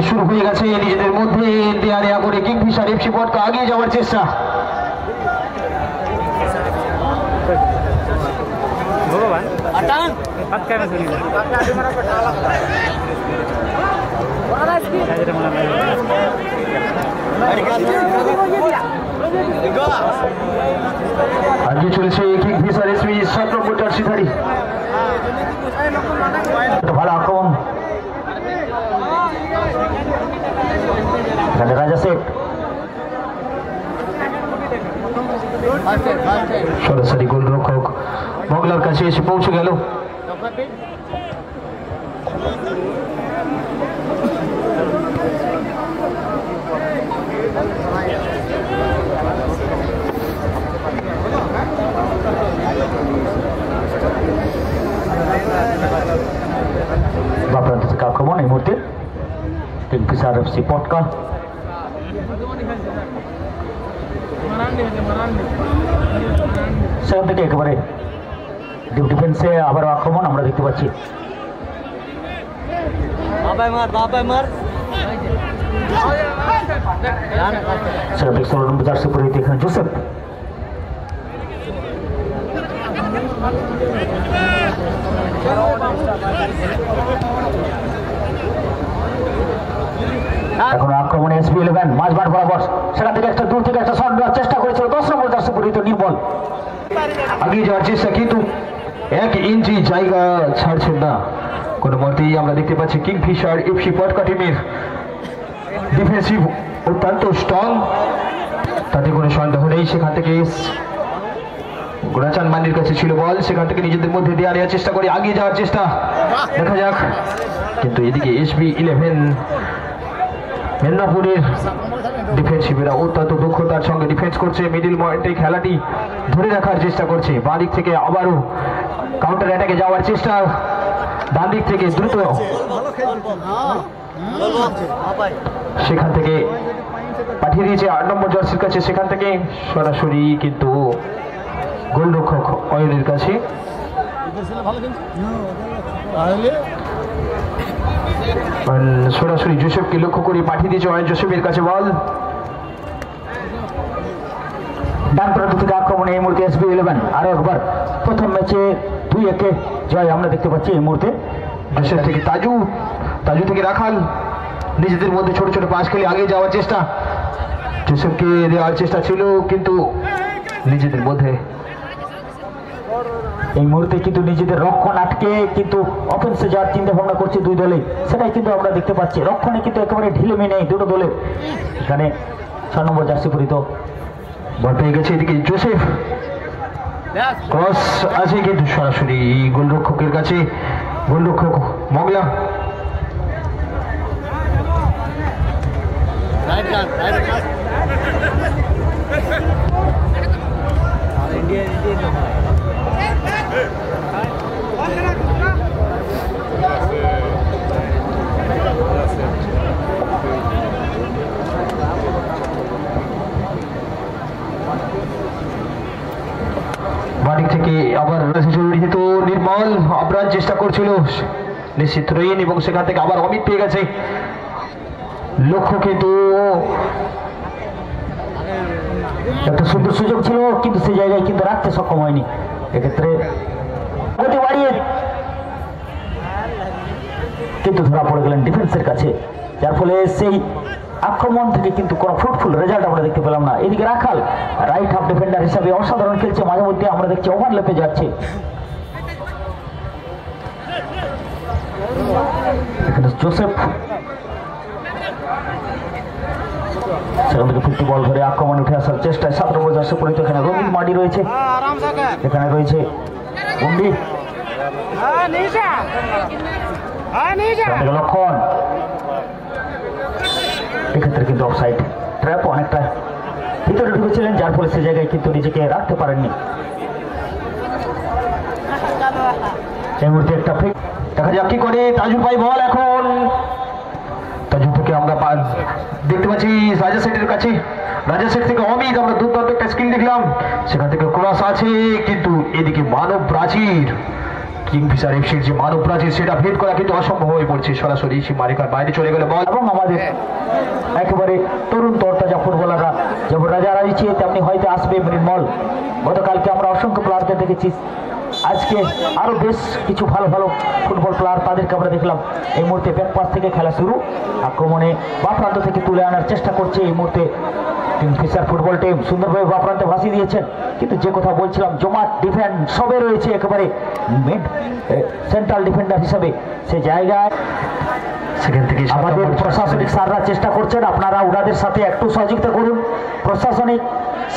শুরু হয়ে গেছে নিজেদের মধ্যে দেয়া নেয়া করে কিংফিশার এফসি পটকা আগিয়ে যাওয়ার চেষ্টা। আগিয়ে চলেছে কিংফিশার এসপি 7 নম্বর জার্সিধারী। ভালো আক্রমণ রাজা শেখ, সরাসরি গোলরক্ষক মগলার কাছে এসে পৌঁছে গেল। বাপ্রান্ত থেকে আক্রমণ এই মুহূর্তে কিংফিশার এফসি পটকা। সেখান থেকে একেবারে ডিপ ডিফেন্সে আবারও আক্রমণ আমরা দেখতে পাচ্ছি। এখানে জোসেফ এখন আক্রমণে SB11 মাঝমাঠ বরাবর, সেখান থেকে একটা দূর থেকে একটা শট দেওয়ার চেষ্টা করেছিল 10 নম্বর জার্সি পরিহিত নির্মল। আগিয়ে যাওয়ার চেষ্টা কিন্তু 1 ইঞ্চি জায়গা ছাড়ছেন না কোনো মতেই। আমরা দেখতে পাচ্ছি কিংফিশার এফসি পটকা টিমের ডিফেন্সিভ অত্যন্ত স্ট্রং, তাতে কোনো সন্দেহ নেই। সেখান থেকে গোড়াচান মান্ডির কাছে ছিল বল, সেখান থেকে নিজেদের মধ্যে দেওয়া নেওয়ার চেষ্টা করে আগিয়ে যাওয়ার চেষ্টা, দেখা যাক। কিন্তু এদিকে SB11 মেদিনীপুরের ডিফেন্সিভেরা অত্যন্ত দক্ষতার সঙ্গে ডিফেন্স করছে, মিডিল পয়েন্টে খেলাটি ধরে রাখার চেষ্টা করছে। বাঁ দিক থেকে আবারও কাউন্টার অ্যাটাকে যাওয়ার চেষ্টা, ডান দিক থেকে দ্রুত সেখান থেকে পাঠিয়ে দিয়েছে 8 নম্বর জার্সির কাছে, সেখান থেকে সরাসরি কিন্তু গোলরক্ষক অয়নের কাছে। সরাসরি জোসেফকে লক্ষ্য করে পাঠিয়ে দিয়েছে অয়ন, জোসেফের কাছে বল। ডান প্রান্ত থেকে আক্রমণে এই মুহূর্তে SB11 আরো একবার প্রথম ম্যাচে 2-1 জয় আমরা দেখতে পাচ্ছি এই মুহূর্তে। জোসেফ থেকে তাজু, তাজু থেকে রাখাল, নিজেদের মধ্যে ছোট ছোট পাস খেলে আগে যাওয়ার চেষ্টা, জোসেফকে দেওয়ার চেষ্টা ছিল কিন্তু নিজেদের মধ্যে এই মুহূর্তে কিন্তু নিজেদের রক্ষণ আটকে কিন্তু অফেন্সে যাওয়ার চিন্তা ভাবনা করছে দুই দলে, সেটাই কিন্তু আমরা দেখতে পাচ্ছি। রক্ষণে কিন্তু একেবারে ঢিলেমি নেই দুটো দলে। এখানে 6 নম্বর জার্সি পরিহিত বল পেয়ে গেছে এদিকে জোসেফ, ক্রস আছে কিন্তু সরাসরি গোলরক্ষকের কাছে, গোলরক্ষক মগলা। বাড়ি থেকে আবার নির্মল আপ্রাণ চেষ্টা করছিল নিশ্চিত রইন, এবং সেখান থেকে আবার অমিত পেয়ে গেছে লক্ষ্য, কিন্তু একটা সুন্দর সুযোগ ছিল কিন্তু সেই জায়গায় কিন্তু রাখতে সক্ষম হয়নি। এক্ষেত্রে গতি বাড়িয়ে কিন্তু ধরা পড়ে গেলেন ডিফেন্সের কাছে, যার ফলে সেই আক্রমণ থেকে কিন্তু কোনো ফ্রুটফুল রেজাল্ট আমরা দেখতে পেলাম না। এদিকে রাখাল রাইট হাফ ডিফেন্ডার হিসাবে অসাধারণ খেলছে, মাঝে মধ্যে আমরা দেখছি ওভারল্যাপে যাচ্ছে। এখানে জোসেফ সেখান থেকে 50 বল ধরে আক্রমণ উঠে আসার চেষ্টায় 7 নম্বর জার্সি পরিহিত এখানে রবীন্দ্র মাডি রয়েছে, এখানে রয়েছে বন্ডি, লক্ষণ। এক্ষেত্রে কিন্তু অফসাইড ট্র্যাপ অনেকটা ভিতরে ঢুকেছিলেন, যার ফলে সে জায়গায় কিন্তু নিজেকে রাখতে পারেননি। এই মুহূর্তে একটা ফিক, দেখা যাক কি করে তাজু পাই বল। এখন তাজু থেকে আমরা দেখতে পাচ্ছি রাজা সেটের কাছে, রাজা সেট থেকে অমিত, আমরা দুর্দান্ত একটা স্কিল দেখলাম, সেখান থেকে ক্রস আছে কিন্তু এদিকে মানব প্রাচীর কিংফিশার এফসির যে মানব প্রাচীর সেটা ভেদ করা কিন্তু অসম্ভব হয়ে পড়ছে। সরাসরি সীমারেখার বাইরে চলে গেলে বল এবং আমাদের একেবারে তরুণ তরতাজা ফুটবলাররা যেমন রাজা রাজিছে তেমনি হয়তো আসবে মৃন্মল। গতকালকে আমরা অসংখ্য প্লেয়ারদের দেখেছি, আজকে আরো বেশ কিছু ভালো ভালো ফুটবল প্লেয়ার তাদেরকে আমরা দেখলাম। এই মুহূর্তে ব্যাক পাস থেকে খেলা শুরু, আক্রমণে বা প্রান্ত থেকে তুলে আনার চেষ্টা করছে এই মুহূর্তে কিংফিশার ফুটবল টিম। সুন্দরভাবে বা প্রান্তে ভাসিয়ে দিয়েছেন, কিন্তু যে কথা বলছিলাম জমাট ডিফেন্স সবে রয়েছে একেবারে মিড সেন্ট্রাল ডিফেন্ডার হিসাবে সে জায়গায় সেখান থেকে আমাদের প্রশাসনিক স্যাররা চেষ্টা করছেন, আপনারা ওনাদের সাথে একটু সহযোগিতা করুন। প্রশাসনিক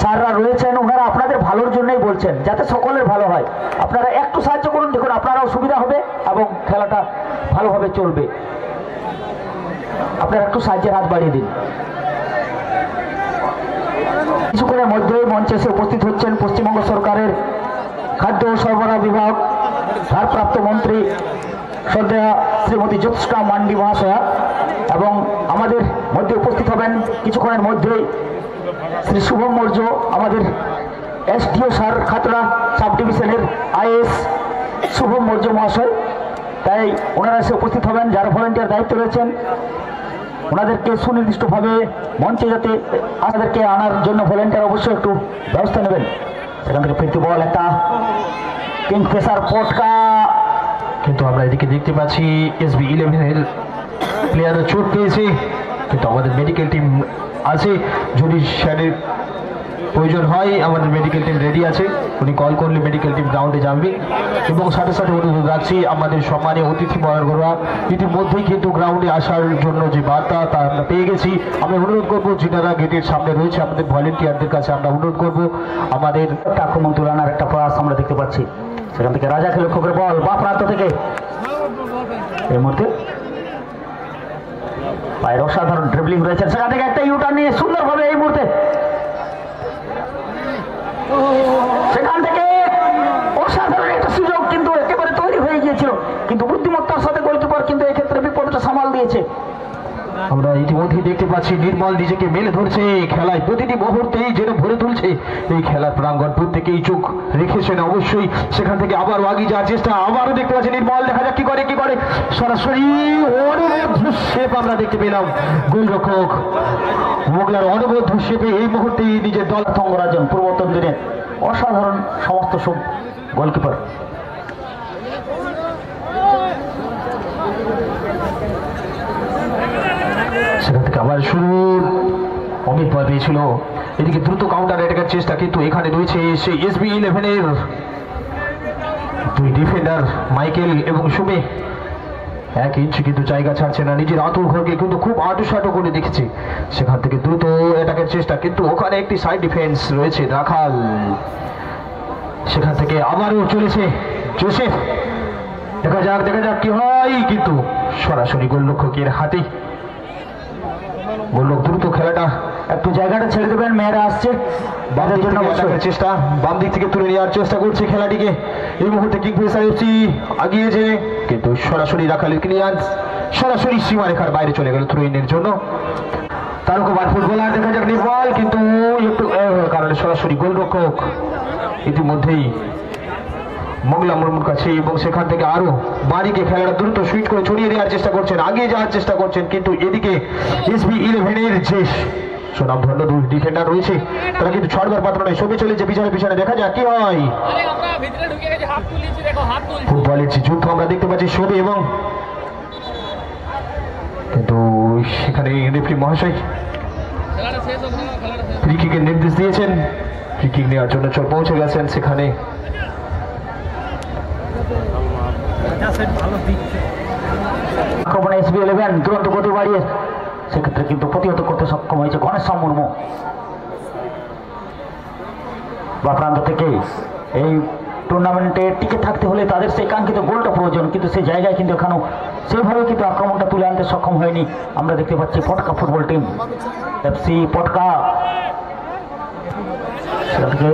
স্যাররা রয়েছেন, ওনারা আপনাদের ভালোর জন্যই বলছেন, যাতে সকলের ভালো হয়। আপনারা একটু সাহায্য করুন, দেখুন আপনারাও সুবিধা হবে এবং খেলাটা ভালোভাবে চলবে। আপনারা একটু সাহায্যের হাত বাড়িয়ে দিন। কিছুক্ষণের মধ্যেই মঞ্চে এসে উপস্থিত হচ্ছেন পশ্চিমবঙ্গ সরকারের খাদ্য ও সরবরাহ বিভাগ ভারপ্রাপ্ত মন্ত্রী শ্রদ্ধেয়া শ্রীমতী জ্যোৎস্না মান্ডি মহাশয়া, এবং আমাদের মধ্যে উপস্থিত হবেন কিছুক্ষণের মধ্যেই শ্রী শুভম মৌর্য, আমাদের এসডিও স্যার খাতড়া সাব ডিভিশনের আইএস শুভম মৌর্য মহাশয়। তাই ওনারা এসে উপস্থিত হবেন, যারা ভলেন্টিয়ার দায়িত্ব রয়েছেন ওনাদেরকে সুনির্দিষ্টভাবে মঞ্চে যাতে আমাদেরকে আনার জন্য ভলেন্টিয়ার অবশ্যই একটু ব্যবস্থা নেবেন। সেখান থেকে ফিরতি বল একটা কিংফিশার পটকা, কিন্তু আমরা এদিকে দেখতে পাচ্ছি SB11 প্লেয়াররা চোট পেয়েছে, কিন্তু আমাদের মেডিকেল টিম আছে, যদি স্যারের প্রয়োজন হয় আমাদের মেডিকেল টিম রেডি আছে। উনি কল করলে মেডিকেল টিম গ্রাউন্ডে যাবে। এবং সাথে সাথে অনুরোধ রাখছি আমাদের সম্মানীয় অতিথি বর্গরা ইতিমধ্যেই কিন্তু গ্রাউন্ডে আসার জন্য যে বার্তা তা আমরা পেয়ে গেছি। আমি অনুরোধ করবো যিনারা গেটের সামনে রয়েছে আমাদের ভলেন্টিয়ারদের কাছে আমরা অনুরোধ করবো আমাদের আক্রমণ তুলানোর একটা প্রয়াস আমরা দেখতে পাচ্ছি। সেখান থেকে রাজাকে লক্ষ্য করে বল বা প্রান্ত থেকে এই মুহূর্তে পায়ের অসাধারণ ড্রিবলিং রয়েছে, সেখান থেকে একটা ইউটার্ন নিয়ে সুন্দরভাবে এই মুহূর্তে সেখান থেকে অসাধারণ একটা সুযোগ কিন্তু একেবারে তৈরি হয়ে গিয়েছিল, কিন্তু বুদ্ধিমত্তার সাথে গোলকিপার কিন্তু এক্ষেত্রে বিপদটা সামাল দিয়েছে। আমরা ইতিমধ্যে দেখতে পাচ্ছি নির্মল নিজেকে মেলে ধরছে, খেলায় প্রতিটি মুহূর্তেই যেন ভরে তুলছে এই খেলার প্রাঙ্গণ, প্রত্যেকেই চোখ রেখেছেন অবশ্যই। সেখান থেকে আবার আগিয়ে যাওয়ার চেষ্টা, আবারও দেখতে পাচ্ছি নির্মল, দেখা যাক কি করে সরাসরি অনবদ্য শেপ আমরা দেখতে পেলাম। গোলরক্ষক মোগলার অনবদ্য শেপে এই মুহূর্তেই নিজের দল থঙ্গরাজন পূর্বতন দিনের অসাধারণ সমস্ত সব গোলকিপার। সেখান থেকে আবার শুরু অমিত ভয় পেয়েছিল, এদিকে দ্রুত কাউন্টার অ্যাটাকের চেষ্টা, কিন্তু এখানে রয়েছে সেই SB11 এর দুই ডিফেন্ডার মাইকেল এবং সুমে। 1 ইঞ্চি কিন্তু জায়গা ছাড়ছে না, নিজের আতুর ঘরকে কিন্তু খুব আঁটুসাঁটু করে দেখেছে। সেখান থেকে দ্রুত অ্যাটাকের চেষ্টা, কিন্তু ওখানে একটি সাইড ডিফেন্স রয়েছে রাখাল। সেখান থেকে আবারও চলেছে জোসেফ, দেখা যাক কি হয়, কিন্তু সরাসরি গোলরক্ষকের হাতে। গোলরক্ষক দ্রুত খেলাটা একটু জায়গাটা ছেড়ে দেবেন, মেয়েরা আসছে বাদের জন্য চেষ্টা, বাম দিক থেকে তুলে নেওয়ার চেষ্টা করছে খেলাটিকে। এই মুহূর্তে কিংফিশার এফসি আগিয়েছে, কিন্তু সরাসরি রাখালের ক্লিয়ার সরাসরি সীমারেখার বাইরে চলে গেল থ্রো-ইনের জন্য। তারকবাদ ফুটবলার, দেখা যাক নির্মল, কিন্তু একটু কারণে সরাসরি গোলরক্ষক ইতিমধ্যেই মোগলা মুর্মুর কাছে, এবং সেখান থেকে আরো বাড়িকে খেলাটা দ্রুত সুইচ করে ছড়িয়ে দেওয়ার চেষ্টা করছেন, আগিয়ে যাওয়ার চেষ্টা করছেন, কিন্তু এদিকে SB11 এর যে সুনামধন্য দুই ডিফেন্ডার রয়েছে তারা কিন্তু ছড়বার পাত্র নয়, সবে চলেছে পিছনে দেখা যাক কি হয়। ফুটবলের যে যুদ্ধ আমরা দেখতে পাচ্ছি সবে, এবং কিন্তু সেখানে রেফারি মহাশয় ফ্রি কিকের নির্দেশ দিয়েছেন, ফ্রি কিক নেওয়ার জন্য পৌঁছে গেছেন সেখানে। আক্রমণে SB11 দুরন্ত গতি বাড়িয়ে সেক্ষেত্রে কিন্তু প্রতিহত করতে সক্ষম হয়েছে ঘনেশ্যাম মুর্মু। বা প্রান্ত থেকে এই টুর্নামেন্টে টিকে থাকতে হলে তাদের সেই কাঙ্ক্ষিত গোলটা প্রয়োজন, কিন্তু সেই জায়গায় কিন্তু এখানেও সেইভাবে কিন্তু আক্রমণটা তুলে আনতে সক্ষম হয়নি। আমরা দেখতে পাচ্ছি পটকা ফুটবল টিম FC পটকা, সেখান থেকে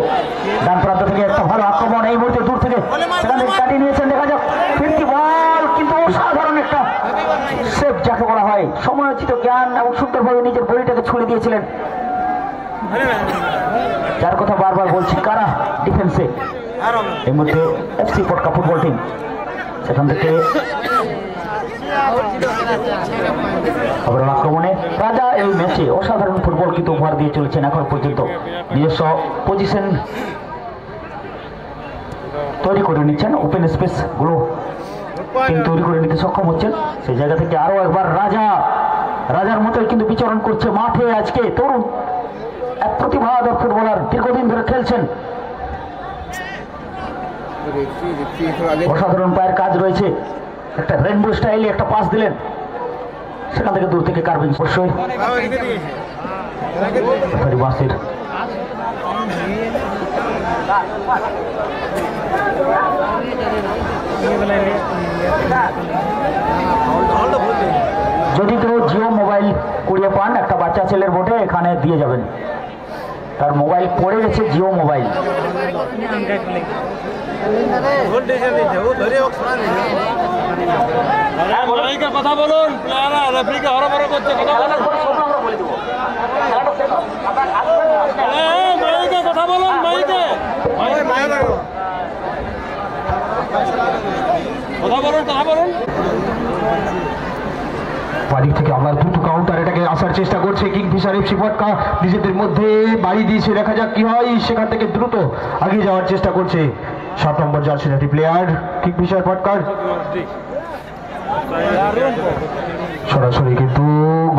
ডান প্রান্ত থেকে একটা ভালো আক্রমণ এই মুহূর্তে দূর থেকে সেখান থেকে কাটিয়ে নিয়েছেন, দেখা যাক ফিরতি বল, কিন্তু অসাধারণ একটা সেভ যাকে বলা হয়, সময়োচিত জ্ঞান এবং সুন্দরভাবে নিজের বডিটাকে ছুড়ে দিয়েছিলেন, যার কথা বারবার বলছি কারা ডিফেন্সে এই মুহূর্তে FC পটকা ফুটবল টিম। সেখান থেকে আবার আক্রমণে রাজা এই ম্যাচে অসাধারণ ফুটবল কিন্তু উপহার দিয়ে চলেছেন এখন পর্যন্ত। নিজস্ব পজিশন তৈরি করে নিচ্ছেন, ওপেন স্পেস গুলো তৈরি করে নিতে সক্ষম হচ্ছেন। সেই জায়গা থেকে আরো একবার রাজার মতোই কিন্তু বিচরণ করছে মাঠে আজকে তরুণ এক প্রতিভাধর ফুটবলার, দীর্ঘদিন ধরে খেলছেন। অসাধারণ পায়ের কাজ রয়েছে, একটা রেনবো স্টাইলে একটা পাস দিলেন, সেখান থেকে দূর থেকে কার্ভিং অবশ্যই বাসের যদি কেউ জিও মোবাইল কুড়িয়ে পান, একটা বাচ্চা ছেলের বোটে এখানে দিয়ে যাবেন, তার মোবাইল পড়ে গেছে জিও মোবাইল। কথা বলুন, কথা বলুন, বাড়ি থেকে আবার দ্রুত কাউন্টার এটাকে আসার চেষ্টা করছে কিংফিশার এফসি পটকা, নিজেদের মধ্যে বাড়ি দিয়েছে, দেখা যাক কি হয়। সেখান থেকে দ্রুত আগে যাওয়ার চেষ্টা করছে 7 নম্বর জার্সি প্লেয়ার কিংফিশার পটকার। সরাসরি কিন্তু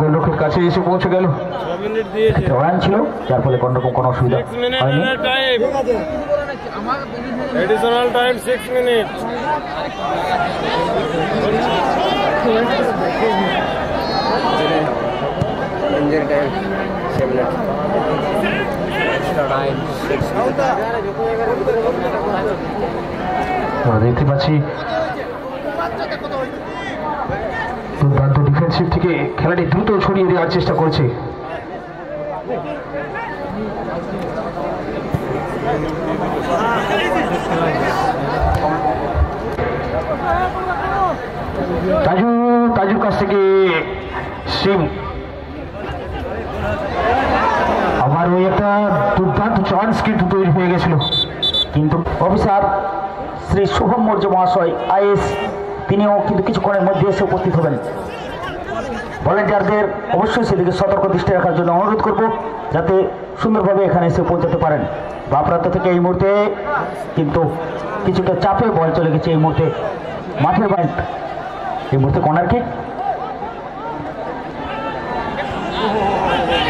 গোলরক্ষকের কাছে এসে পৌঁছে গেল, রান ছিল, যার ফলে কোনোরকম কোনো অসুবিধা হয়নি। Additional time 6 minute. দেখতে পাচ্ছি দুর্দান্ত ডিফেন্সিভ থেকে খেলাটি দ্রুত ছড়িয়ে দেওয়ার চেষ্টা করছে। তাজুর কাছ থেকে সিম, আবার ওই একটা দুর্দান্ত চান্স কিন্তু তৈরি হয়ে গেছিল, কিন্তু অফিসার শ্রী শুভম মৌর্য মহাশয় আইএস তিনিও কিন্তু কিছুক্ষণের মধ্যে এসে উপস্থিত হবেন। ভলেন্টিয়ারদের অবশ্যই সেদিকে সতর্ক দৃষ্টি রাখার জন্য অনুরোধ করব, যাতে সুন্দরভাবে এখানে এসে পৌঁছাতে পারেন। বা প্রান্ত থেকে এই মুহূর্তে কিন্তু কিছুটা চাপে বল চলে গেছে, এই মুহূর্তে মাঠের বাইরে, এই মুহূর্তে কর্নার কিক,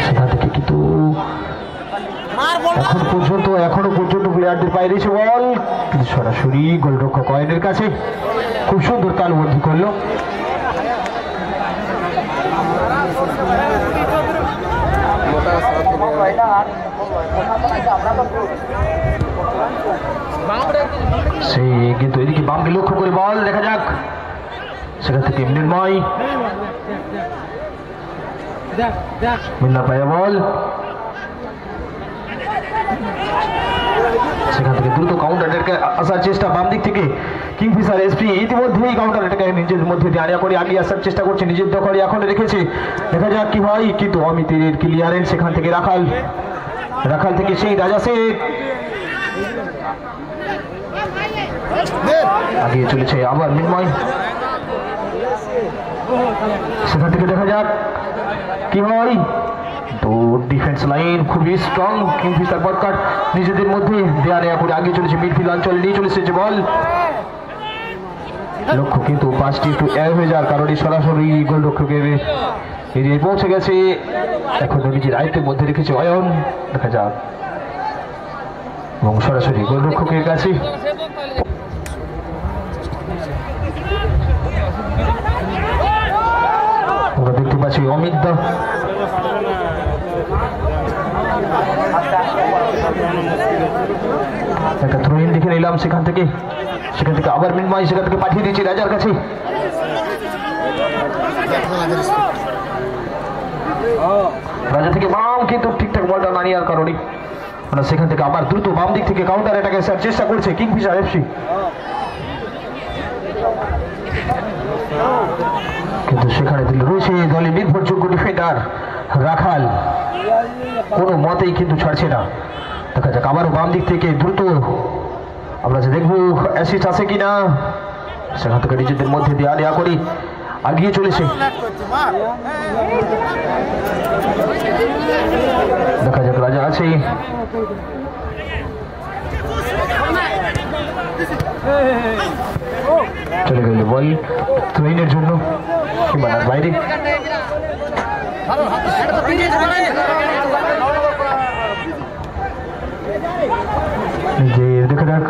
সেখান থেকে কিন্তু এখনো পর্যন্ত প্লেয়ারদের বাইরে এসে বল, কিন্তু সরাসরি গোলরক্ষক কয়েনের কাছে খুব সুন্দর তালবদ্ধি করলো। সে কিন্তু এদিকে বামকে লক্ষ্য করে বল, দেখা যাক সেখান থেকে নির্ময় মিল্লা পায়া বল, সেখান থেকে দ্রুত কাউন্টার অ্যাটাকে আসার চেষ্টা বাম দিক থেকে কিংফিশার এসপি ইতিমধ্যেই কাউন্টার অ্যাটাকে নিজের মধ্যে আনিয়া করে আগিয়ে আসার চেষ্টা করছে, নিজের দখলে এখন রেখেছে, দেখা যাক কি হয়। কিন্তু অমিতের ক্লিয়ারেন্স, সেখান থেকে রাখাল থেকে সেই রাজা শেখ আগিয়ে চলেছে, আবার মিনময়, সেখান থেকে দেখা যাক কি হয়। তো ডিফেন্স লাইন খুবই স্ট্রং কিংফিশার পটকার, নিজেদের মধ্যে দেয়া নেয়া করে আগে চলেছে, মিডফিল্ড অঞ্চলে নিয়ে চলে এসেছে বল, লক্ষ্য কিন্তু পাঁচটি একটু এর হয়ে যাওয়ার কারণে সরাসরি গোলরক্ষকের এরিয়ায় পৌঁছে গেছে, এখন নিজের আয়ত্তের মধ্যে রেখেছে অয়ন, দেখা যাক, এবং সরাসরি গোলরক্ষকের কাছে আমরা দেখতে পাচ্ছি অমিত দা একটা থ্রোইন দেখে নিলাম, সেখান থেকে আবার মিনময় সেখান থেকে পাঠিয়ে দিয়েছি রাজার কাছে, রাজা থেকে বাম কিন্তু ঠিকঠাক বলটা না নেওয়ার কারণে সেখান থেকে আবার দ্রুত বাম দিক থেকে কাউন্টার অ্যাটাকে চেষ্টা করছে কিংফিশার এফসি, কিন্তু সেখানে রয়েছে দলের নির্ভরযোগ্য ডিফেন্ডার রাখাল, কোনো মতেই কিন্তু ছাড়ছে না। দেখা যাক আবারও বাম দিক থেকে দ্রুত আমরা যে দেখবো অ্যাসিস্ট আছে কিনা, সেখান থেকে নিজেদের মধ্যে দেয়া নেয়া করে আগিয়ে চলেছে। দেখা যাক রাজা আছে, চলে গেল বল ট্রেনের জন্য সীমানার বাইরে। যে দেখা যাক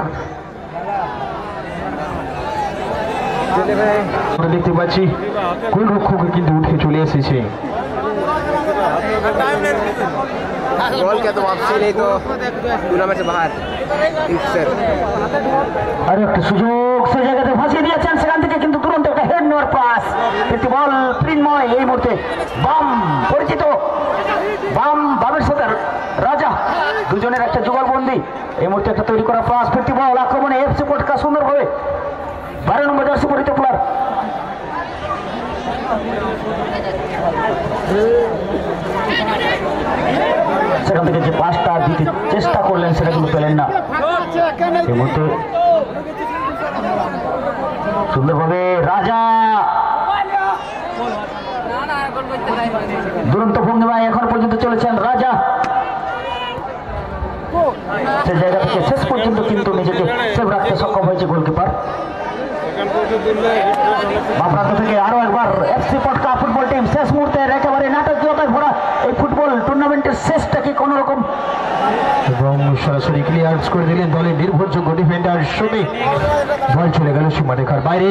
আমরা দেখতে পাচ্ছি গোলরক্ষক কিন্তু উঠে চলে এসেছে। गोल क्या तो वापसी नहीं तो टूर्नामेंट से बाहर। আর একটা সুযোগ সেই জায়গাতে ফাঁসিয়ে দিয়েছেন, সেখান থেকে কিন্তু তুরন্ত একটা হেড নেওয়ার পাস। একটি বল প্রিন্ময় এই মুহূর্তে বাম পরিচিত বামের সাথে রাজা দুজনের একটা যুগলবন্দি এই মুহূর্তে একটা তৈরি করা পাস। ফিরতি বল আক্রমণে এফসি পটকা সুন্দরভাবে 12 নম্বর জার্সি পরিহিত প্লেয়ার সেখান থেকে যে পাসটা দিতে চেষ্টা করলেন সেটা কিন্তু পেলেন না। এই মুহূর্তে সুন্দরভাবে রাজা দুরন্ত ভঙ্গিমায় এখন পর্যন্ত চলেছেন রাজা। সে জায়গা থেকে শেষ পর্যন্ত কিন্তু নিজেকে সেভ রাখতে সক্ষম হয়েছে গোলকিপার। বামপ্রান্ত থেকে আরো একবার এফসি পটকা ফুটবল টিম শেষ মুহূর্তের একেবারে নাটকীয়তায় ভরা এই ফুটবল টুর্নামেন্টের শেষটাকে কোন রকম এবং সরাসরি ক্লিয়ার্স করে দিলেন দলের নির্ভরযোগ্য ডিফেন্ডার সুমি। বল চলে গেল সীমারেখার বাইরে।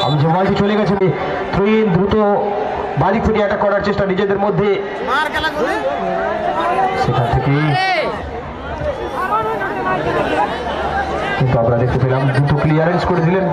আমি যে বলটি চলে গেছে দ্রুত বাড়ি ফিরে অ্যাটাক করার চেষ্টা নিজেদের মধ্যে, সেখান থেকে কিন্তু আমরা দেখতে পেলাম দ্রুত ক্লিয়ারেন্স করে দিলেন।